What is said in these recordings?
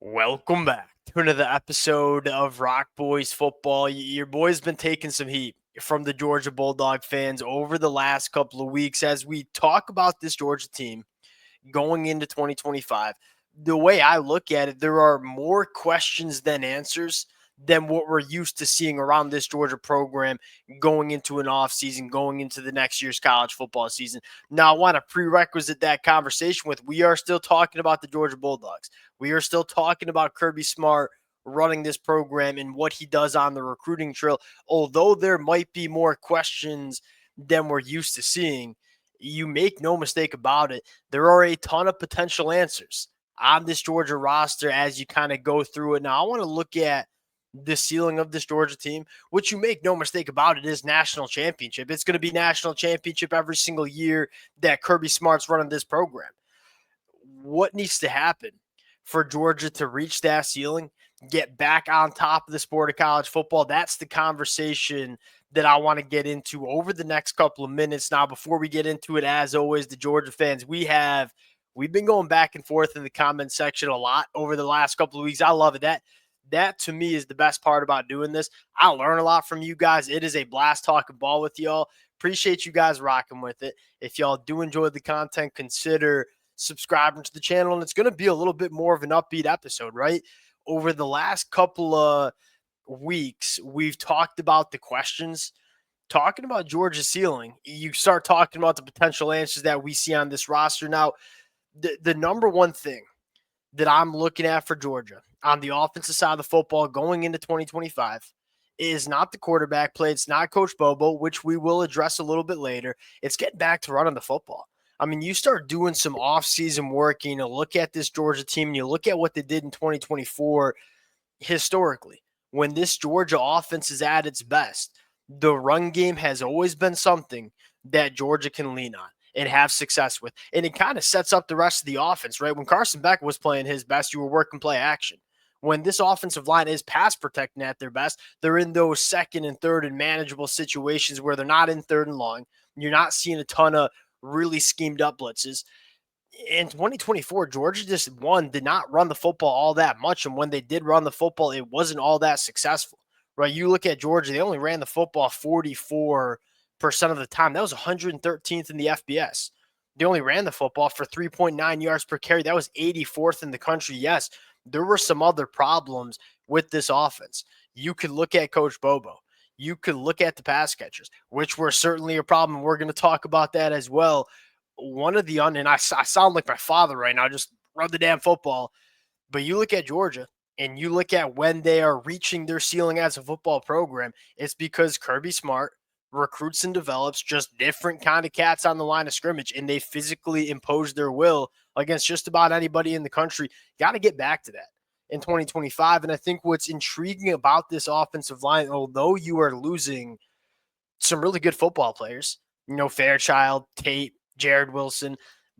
Welcome back to another episode of Rock Boys Football. Your boy's been taking some heat from the Georgia Bulldog fans over the last couple of weeks as we talk about this Georgia team going into 2025. The way I look at it, there are more questions than answers than what we're used to seeing around this Georgia program going into an offseason, going into the next year's college football season. Now, I want to prerequisite that conversation with we are still talking about the Georgia Bulldogs. We are still talking about Kirby Smart running this program and what he does on the recruiting trail, although there might be more questions than we're used to seeing. You make no mistake about it. There are a ton of potential answers on this Georgia roster as you kind of go through it. Now, I want to look at the ceiling of this Georgia team, which you make no mistake about it is national championship. It's going to be national championship every single year that Kirby Smart's running this program. What needs to happen for Georgia to reach that ceiling, get back on top of the sport of college football? That's the conversation that I want to get into over the next couple of minutes. Now, before we get into it, as always, the Georgia fans, we've been going back and forth in the comment section a lot over the last couple of weeks. I love it. That to me is the best part about doing this. I learn a lot from you guys. It is a blast talking ball with y'all. Appreciate you guys rocking with it. If y'all do enjoy the content, consider subscribing to the channel. And it's going to be a little bit more of an upbeat episode, right? Over the last couple of weeks, we've talked about the questions, talking about Georgia's ceiling. You start talking about the potential answers that we see on this roster. Now, the number one thing that I'm looking at for Georgia on the offensive side of the football going into 2025 is not the quarterback play. It's not Coach Bobo, which we will address a little bit later. It's getting back to running the football. I mean, you start doing some offseason work, you look at this Georgia team and you look at what they did in 2024 historically. When this Georgia offense is at its best, the run game has always been something that Georgia can lean on and have success with. And it kind of sets up the rest of the offense, right? When Carson Beck was playing his best, you were working play action. When this offensive line is pass protecting at their best, they're in those second and third and manageable situations where they're not in third and long. You're not seeing a ton of really schemed up blitzes. In 2024, Georgia did not run the football all that much. And when they did run the football, it wasn't all that successful, right? You look at Georgia, they only ran the football 44% of the time. That was 113th in the FBS. They only ran the football for 3.9 yards per carry. That was 84th in the country. Yes, there were some other problems with this offense. You could look at Coach Bobo. You could look at the pass catchers, which were certainly a problem. We're going to talk about that as well. One of the and I sound like my father right now, just run the damn football. But you look at Georgia and you look at when they are reaching their ceiling as a football program, it's because Kirby Smart recruits and develops just different kind of cats on the line of scrimmage, and they physically impose their will against just about anybody in the country. Got to get back to that in 2025. And I think what's intriguing about this offensive line, although you are losing some really good football players, Fairchild, Tate, Jared Wilson,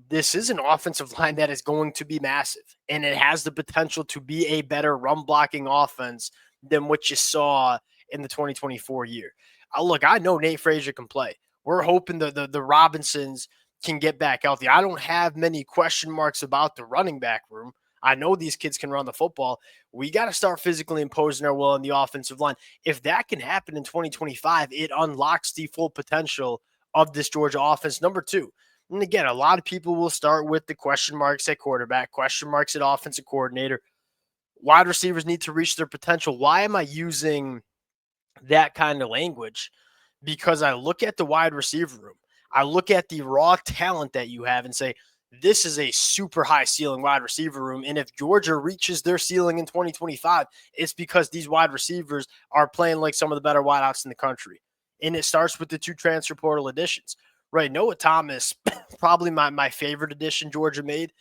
this is an offensive line that is going to be massive, and it has the potential to be a better run blocking offense than what you saw in the 2024 year. Look, I know Nate Frazier can play. We're hoping the Robinsons can get back healthy. I don't have many question marks about the running back room. I know these kids can run the football. We got to start physically imposing our will on the offensive line. If that can happen in 2025, it unlocks the full potential of this Georgia offense. Number two, and again, a lot of people will start with the question marks at quarterback, question marks at offensive coordinator. Wide receivers need to reach their potential. Why am I using that kind of language? Because I look at the wide receiver room. I look at the raw talent that you have and say, this is a super high ceiling wide receiver room. And if Georgia reaches their ceiling in 2025, it's because these wide receivers are playing like some of the better wideouts in the country. And it starts with the two transfer portal additions, right? Noah Thomas, probably my favorite addition Georgia made,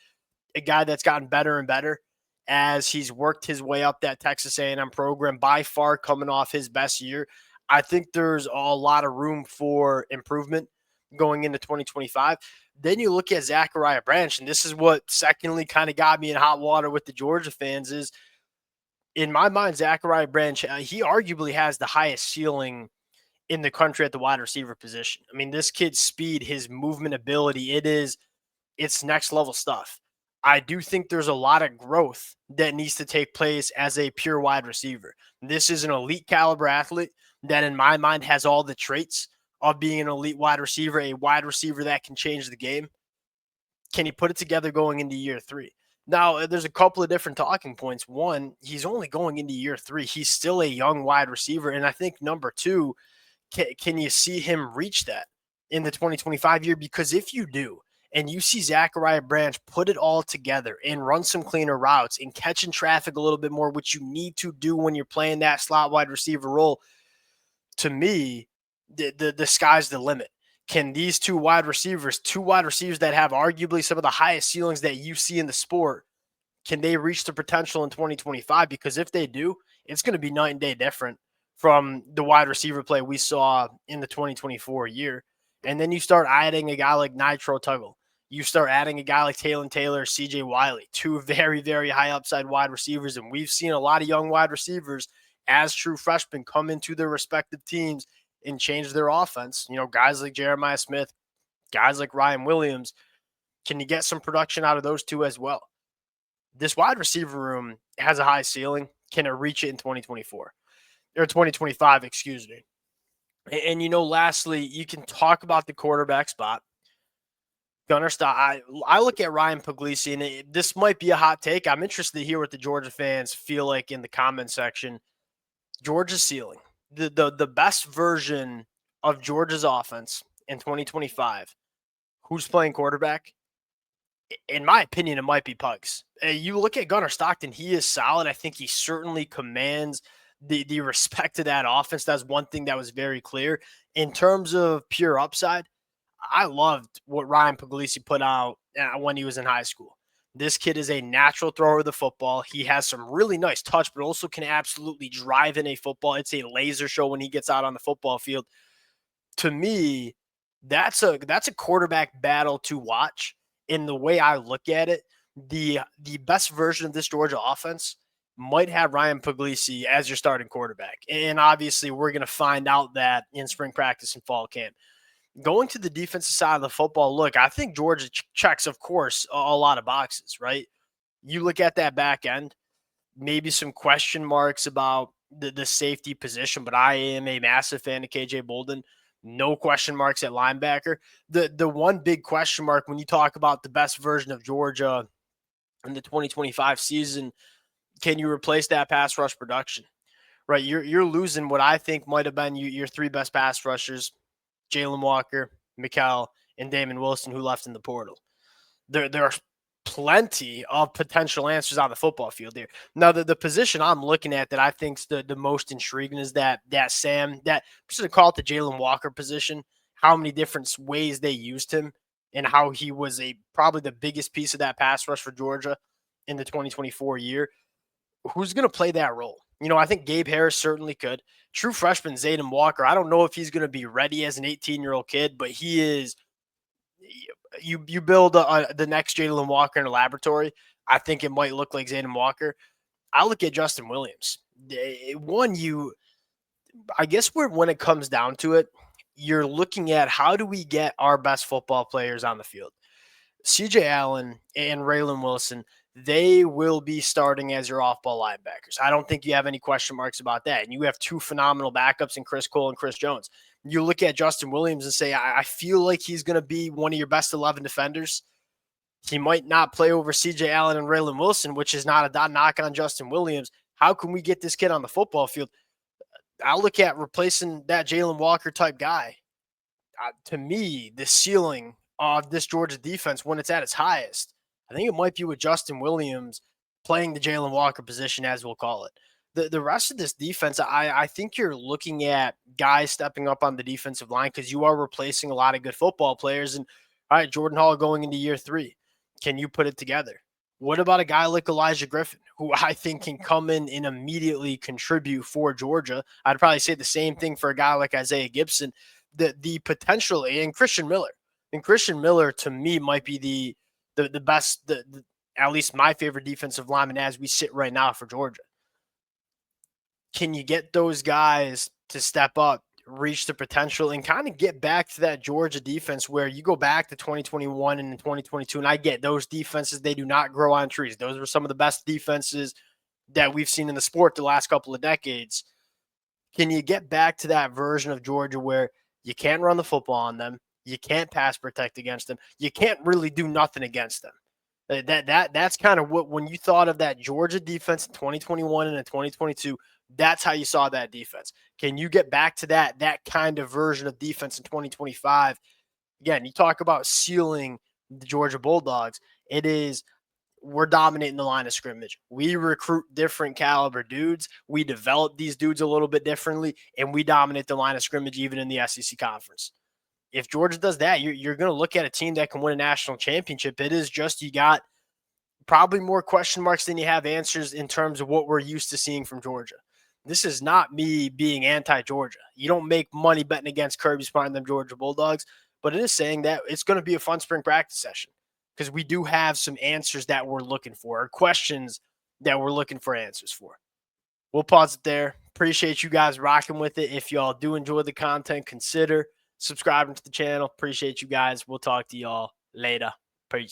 a guy that's gotten better and better as he's worked his way up that Texas A&M program, by far coming off his best year. I think there's a lot of room for improvement going into 2025. Then you look at Zachariah Branch, and this is what secondly kind of got me in hot water with the Georgia fans is, in my mind, Zachariah Branch, he arguably has the highest ceiling in the country at the wide receiver position. I mean, this kid's speed, his movement ability, it's next level stuff. I do think there's a lot of growth that needs to take place as a pure wide receiver. This is an elite caliber athlete that, in my mind, has all the traits of being an elite wide receiver, a wide receiver that can change the game. Can he put it together going into year three? Now, there's a couple of different talking points. One, he's only going into year three. He's still a young wide receiver. And I think number two, can you see him reach that in the 2025 year? Because if you do, and you see Zachariah Branch put it all together and run some cleaner routes and catching traffic a little bit more, which you need to do when you're playing that slot wide receiver role, to me, the sky's the limit. Can these two wide receivers that have arguably some of the highest ceilings that you see in the sport, can they reach the potential in 2025? Because if they do, it's going to be night and day different from the wide receiver play we saw in the 2024 year. And then you start adding a guy like Nitro Tuggle. You start adding a guy like Taylor Taylor, CJ Wiley, two very, very high upside wide receivers. And we've seen a lot of young wide receivers as true freshmen come into their respective teams and change their offense. You know, guys like Jeremiah Smith, guys like Ryan Williams. Can you get some production out of those two as well? This wide receiver room has a high ceiling. Can it reach it in 2024 or 2025? Excuse me. And you know, lastly, you can talk about the quarterback spot. Gunnar Stock. I look at Ryan Puglisi, and this might be a hot take. I'm interested to hear what the Georgia fans feel like in the comment section. Georgia's ceiling, the best version of Georgia's offense in 2025. Who's playing quarterback? In my opinion, it might be Pugs. You look at Gunnar Stockton, he is solid. I think he certainly commands the respect of that offense. That's one thing that was very clear. In terms of pure upside, I loved what Ryan Puglisi put out when he was in high school. This kid is a natural thrower of the football. He has some really nice touch, but also can absolutely drive in a football. It's a laser show when he gets out on the football field. To me, that's a quarterback battle to watch. In the way I look at it, the best version of this Georgia offense might have Ryan Puglisi as your starting quarterback. And obviously, we're going to find out that in spring practice and fall camp. Going to the defensive side of the football, look, I think Georgia checks, of course, a lot of boxes, right? You look at that back end, maybe some question marks about the safety position, but I am a massive fan of KJ Bolden. No question marks at linebacker. The one big question mark when you talk about the best version of Georgia in the 2025 season, can you replace that pass rush production? Right, you're losing what I think might have been your three best pass rushers, Jalen Walker, Mikal, and Damon Wilson, who left in the portal. There are plenty of potential answers on the football field here. Now, the position I'm looking at that I think's the most intriguing is that Sam, that I'm just gonna call it the Jalen Walker position. How many different ways they used him, and how he was probably the biggest piece of that pass rush for Georgia in the 2024 year. Who's going to play that role? You know, I think Gabe Harris certainly could. True freshman Zayden Walker, I don't know if he's going to be ready as an 18-year-old kid, but he is. You build the next Jalen Walker in a laboratory. I think it might look like Zayden Walker. I look at Justin Williams. I guess when it comes down to it, you're looking at how do we get our best football players on the field. CJ Allen and Raylan Wilson, they will be starting as your off-ball linebackers. I don't think you have any question marks about that. And you have two phenomenal backups in Chris Cole and Chris Jones. You look at Justin Williams and say, I feel like he's going to be one of your best 11 defenders. He might not play over CJ Allen and Raylan Wilson, which is not a knock on Justin Williams. How can we get this kid on the football field? I'll look at replacing that Jalen Walker type guy. To me, the ceiling of this Georgia defense when it's at its highest, I think it might be with Justin Williams playing the Jalen Walker position, as we'll call it. The rest of this defense, I think you're looking at guys stepping up on the defensive line because you are replacing a lot of good football players. And all right, Jordan Hall going into year 3. Can you put it together? What about a guy like Elijah Griffin, who I think can come in and immediately contribute for Georgia? I'd probably say the same thing for a guy like Isaiah Gibson. The potential, and Christian Miller. And Christian Miller, to me, might be the best, at least my favorite defensive lineman as we sit right now for Georgia. Can you get those guys to step up, reach the potential and kind of get back to that Georgia defense where you go back to 2021 and 2022, and I get those defenses, they do not grow on trees. Those were some of the best defenses that we've seen in the sport the last couple of decades. Can you get back to that version of Georgia where you can't run the football on them, you can't pass protect against them, you can't really do nothing against them? That's kind of what, when you thought of that Georgia defense in 2021 and in 2022, that's how you saw that defense. Can you get back to that kind of version of defense in 2025? Again, you talk about sealing the Georgia Bulldogs. It is, we're dominating the line of scrimmage. We recruit different caliber dudes. We develop these dudes a little bit differently, and we dominate the line of scrimmage even in the SEC conference. If Georgia does that, you're going to look at a team that can win a national championship. It is just, you got probably more question marks than you have answers in terms of what we're used to seeing from Georgia. This is not me being anti-Georgia. You don't make money betting against Kirby Smart and them Georgia Bulldogs, but it is saying that it's going to be a fun spring practice session because we do have some answers that we're looking for, or questions that we're looking for answers for. We'll pause it there. Appreciate you guys rocking with it. If y'all do enjoy the content, consider subscribing to the channel. Appreciate you guys. We'll talk to y'all later. Peace.